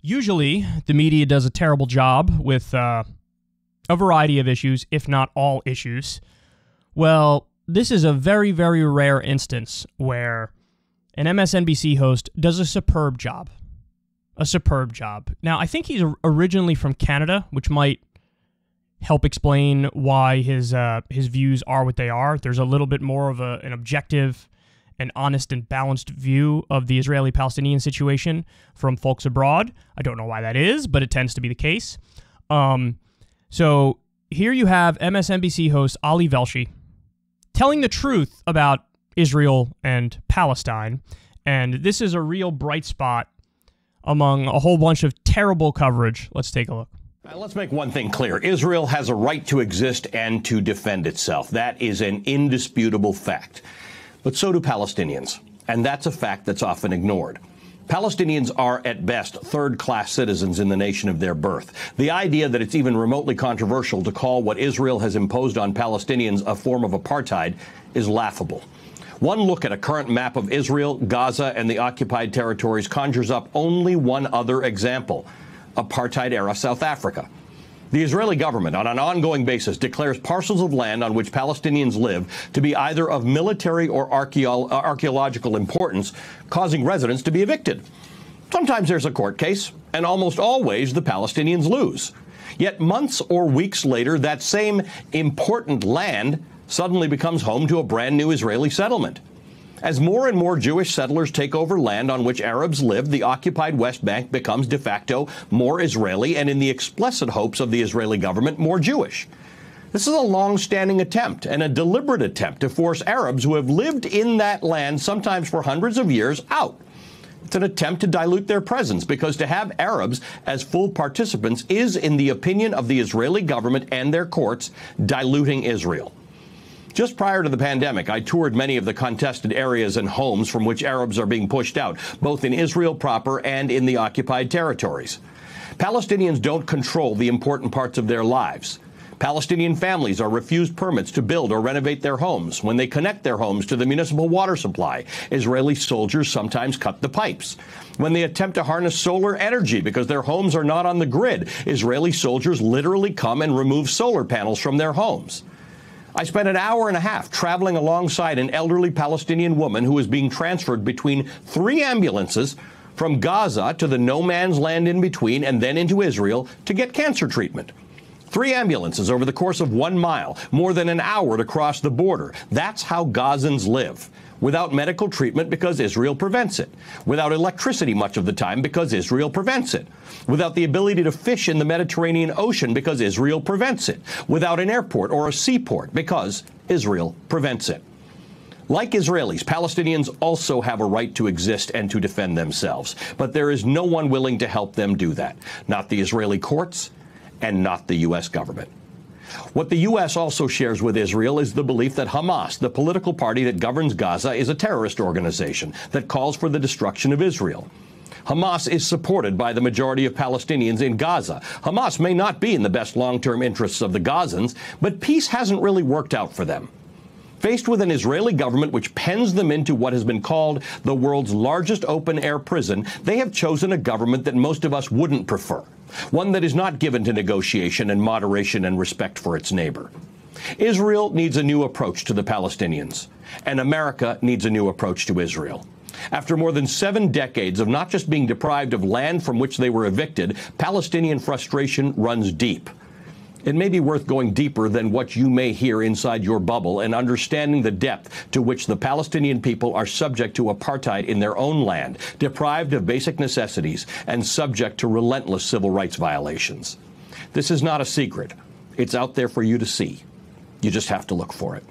Usually, the media does a terrible job with a variety of issues, if not all issues. Well, this is a very, very rare instance where an MSNBC host does a superb job. A superb job. Now, I think he's originally from Canada, which might help explain why his views are what they are. There's a little bit more of an objective and honest and balanced view of the Israeli-Palestinian situation from folks abroad. I don't know why that is, but it tends to be the case. So here you have MSNBC host Ali Velshi telling the truth about Israel and Palestine, and this is a real bright spot among a whole bunch of terrible coverage. Let's take a look. Let's make one thing clear. Israel has a right to exist and to defend itself. That is an indisputable fact. But so do Palestinians, and that's a fact that's often ignored. Palestinians are, at best, third-class citizens in the nation of their birth. The idea that it's even remotely controversial to call what Israel has imposed on Palestinians a form of apartheid is laughable. One look at a current map of Israel, Gaza, and the occupied territories conjures up only one other example: apartheid-era South Africa. The Israeli government, on an ongoing basis, declares parcels of land on which Palestinians live to be either of military or archaeological importance, causing residents to be evicted. Sometimes there's a court case, and almost always the Palestinians lose. Yet months or weeks later, that same important land suddenly becomes home to a brand new Israeli settlement. As more and more Jewish settlers take over land on which Arabs live, the occupied West Bank becomes de facto more Israeli and, in the explicit hopes of the Israeli government, more Jewish. This is a long-standing attempt and a deliberate attempt to force Arabs who have lived in that land, sometimes for hundreds of years, out. It's an attempt to dilute their presence, because to have Arabs as full participants is, in the opinion of the Israeli government and their courts, diluting Israel. Just prior to the pandemic, I toured many of the contested areas and homes from which Arabs are being pushed out, both in Israel proper and in the occupied territories. Palestinians don't control the important parts of their lives. Palestinian families are refused permits to build or renovate their homes. When they connect their homes to the municipal water supply, Israeli soldiers sometimes cut the pipes. When they attempt to harness solar energy because their homes are not on the grid, Israeli soldiers literally come and remove solar panels from their homes. I spent an hour and a half traveling alongside an elderly Palestinian woman who was being transferred between 3 ambulances from Gaza to the no-man's land in between and then into Israel to get cancer treatment. 3 ambulances over the course of 1 mile, more than an hour to cross the border. That's how Gazans live. Without medical treatment because Israel prevents it. Without electricity much of the time because Israel prevents it. Without the ability to fish in the Mediterranean Ocean because Israel prevents it. Without an airport or a seaport because Israel prevents it. Like Israelis, Palestinians also have a right to exist and to defend themselves. But there is no one willing to help them do that. Not the Israeli courts and not the U.S. government. What the U.S. also shares with Israel is the belief that Hamas, the political party that governs Gaza, is a terrorist organization that calls for the destruction of Israel. Hamas is supported by the majority of Palestinians in Gaza. Hamas may not be in the best long-term interests of the Gazans, but peace hasn't really worked out for them. Faced with an Israeli government which pens them into what has been called the world's largest open-air prison, they have chosen a government that most of us wouldn't prefer. One that is not given to negotiation and moderation and respect for its neighbor. Israel needs a new approach to the Palestinians, and America needs a new approach to Israel. After more than 7 decades of not just being deprived of land from which they were evicted, Palestinian frustration runs deep. It may be worth going deeper than what you may hear inside your bubble and understanding the depth to which the Palestinian people are subject to apartheid in their own land, deprived of basic necessities, and subject to relentless civil rights violations. This is not a secret. It's out there for you to see. You just have to look for it.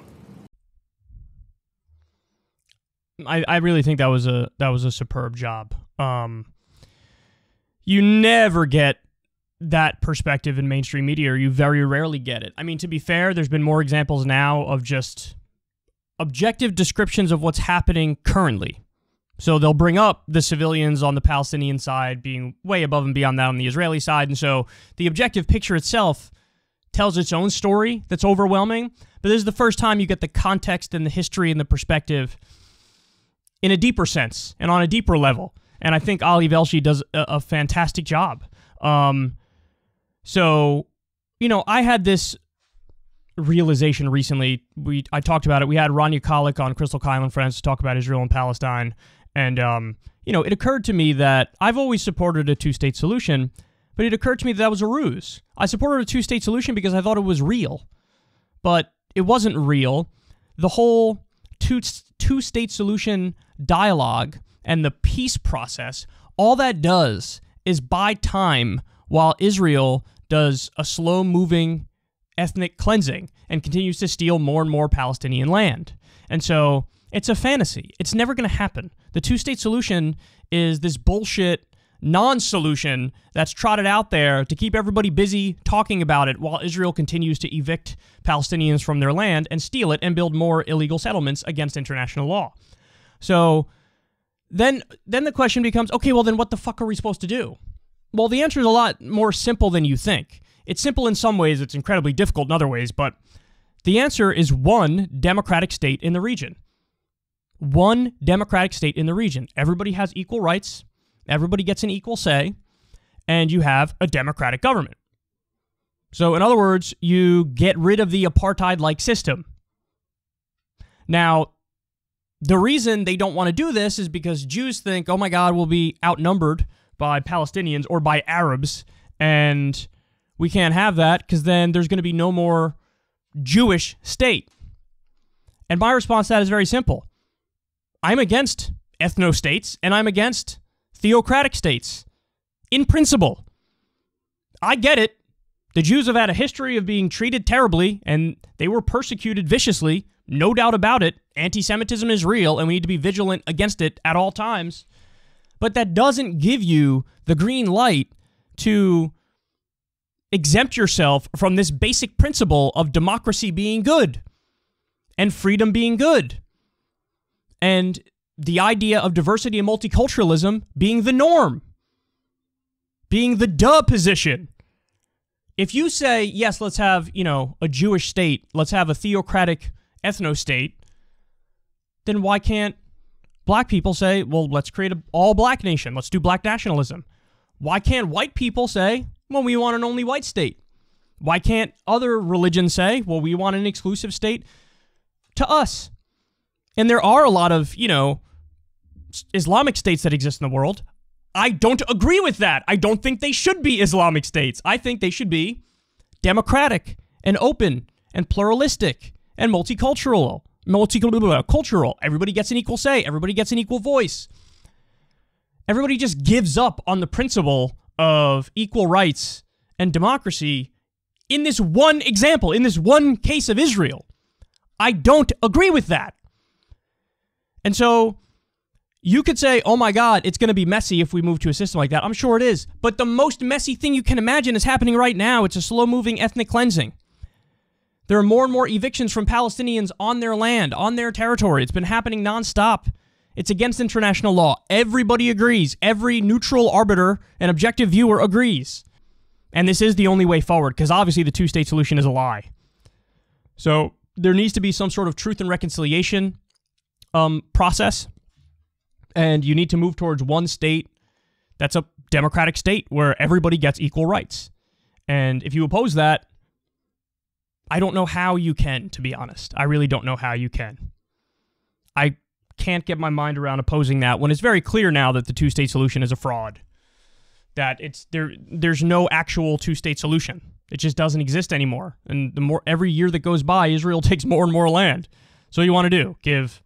I really think that was a superb job. You never get that perspective in mainstream media, or you very rarely get it. I mean, to be fair, there's been more examples now of just objective descriptions of what's happening currently. So they'll bring up the civilians on the Palestinian side being way above and beyond that on the Israeli side, and so the objective picture itself tells its own story that's overwhelming, but this is the first time you get the context and the history and the perspective in a deeper sense and on a deeper level. And I think Ali Velshi does a fantastic job. So, you know, I had this realization recently. I talked about it. We had Rania Khalek on Crystal Kyle and Friends to talk about Israel and Palestine. And, you know, it occurred to me that I've always supported a two-state solution, but it occurred to me that was a ruse. I supported a two-state solution because I thought it was real. But it wasn't real. The whole two-state solution dialogue and the peace process, all that does is buy time while Israel does a slow-moving ethnic cleansing and continues to steal more and more Palestinian land. And so it's a fantasy. It's never going to happen. The two-state solution is this bullshit non-solution that's trotted out there to keep everybody busy talking about it while Israel continues to evict Palestinians from their land and steal it and build more illegal settlements against international law. So then the question becomes, okay, well then what the fuck are we supposed to do? Well, the answer is a lot more simple than you think. It's simple in some ways, it's incredibly difficult in other ways, but the answer is one democratic state in the region. One democratic state in the region. Everybody has equal rights. Everybody gets an equal say, and you have a democratic government. So, in other words, you get rid of the apartheid-like system. Now, the reason they don't want to do this is because Jews think, oh my God, we'll be outnumbered by Palestinians or by Arabs, and we can't have that because then there's going to be no more Jewish state. And my response to that is very simple. I'm against ethno-states, and I'm against theocratic states. In principle. I get it. The Jews have had a history of being treated terribly, and they were persecuted viciously. No doubt about it. Anti-Semitism is real, and we need to be vigilant against it at all times. But that doesn't give you the green light to exempt yourself from this basic principle of democracy being good and freedom being good. And the idea of diversity and multiculturalism being the norm, being the duh position. If you say, yes, let's have, you know, a Jewish state, let's have a theocratic ethno-state, then why can't black people say, well, let's create an all-black nation, let's do black nationalism? Why can't white people say, well, we want an only white state? Why can't other religions say, well, we want an exclusive state to us? And there are a lot of, you know, Islamic states that exist in the world. I don't agree with that. I don't think they should be Islamic states. I think they should be democratic and open and pluralistic and multicultural. Everybody gets an equal say. Everybody gets an equal voice. Everybody just gives up on the principle of equal rights and democracy in this one example, in this one case of Israel. I don't agree with that. And so you could say, oh my God, it's going to be messy if we move to a system like that. I'm sure it is. But the most messy thing you can imagine is happening right now. It's a slow-moving ethnic cleansing. There are more and more evictions from Palestinians on their land, on their territory. It's been happening nonstop. It's against international law. Everybody agrees. Every neutral arbiter and objective viewer agrees. And this is the only way forward, because obviously the two-state solution is a lie. So there needs to be some sort of truth and reconciliation process, and you need to move towards one state that's a democratic state where everybody gets equal rights. And if you oppose that, I don't know how you can, to be honest. I really don't know how you can. I can't get my mind around opposing that when it's very clear now that the two-state solution is a fraud. That there's no actual two-state solution. It just doesn't exist anymore. And every year that goes by, Israel takes more and more land. So what you want to do? Give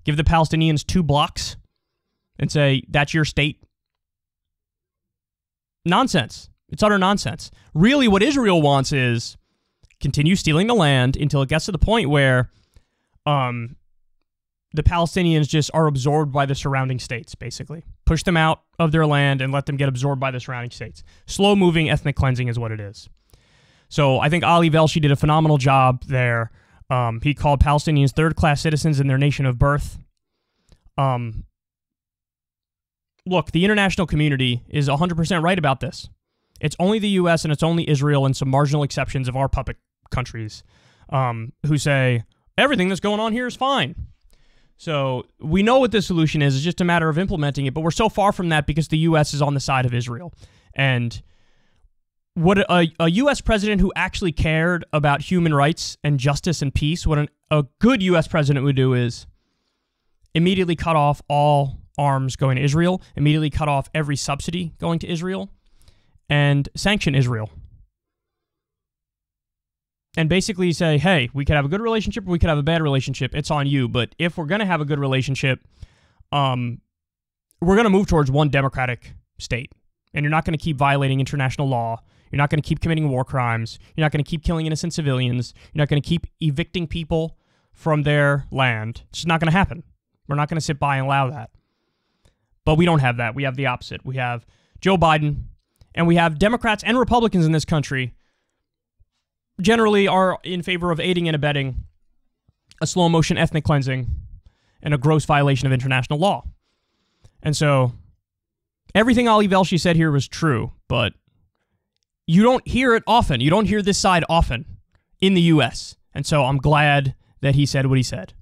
the Palestinians 2 blocks and say, that's your state? Nonsense. It's utter nonsense. Really, what Israel wants is continue stealing the land until it gets to the point where the Palestinians just are absorbed by the surrounding states, basically. Push them out of their land and let them get absorbed by the surrounding states. Slow-moving ethnic cleansing is what it is. So I think Ali Velshi did a phenomenal job there. He called Palestinians third-class citizens in their nation of birth. Look, the international community is 100% right about this. It's only the U.S. and it's only Israel and some marginal exceptions of our puppet countries who say, everything that's going on here is fine. So we know what the solution is. It's just a matter of implementing it. But we're so far from that because the U.S. is on the side of Israel. And what a U.S. president who actually cared about human rights and justice and peace, what a good U.S. president would do is immediately cut off all arms going to Israel, immediately cut off every subsidy going to Israel, and sanction Israel. And basically say, hey, we could have a good relationship or we could have a bad relationship. It's on you. But if we're going to have a good relationship, we're going to move towards one democratic state. And you're not going to keep violating international law. You're not going to keep committing war crimes. You're not going to keep killing innocent civilians. You're not going to keep evicting people from their land. It's just not going to happen. We're not going to sit by and allow that. But we don't have that. We have the opposite. We have Joe Biden, and we have Democrats and Republicans in this country generally are in favor of aiding and abetting a slow-motion ethnic cleansing and a gross violation of international law. And so everything Ali Velshi said here was true, but you don't hear it often. You don't hear this side often in the U.S. And so I'm glad that he said what he said.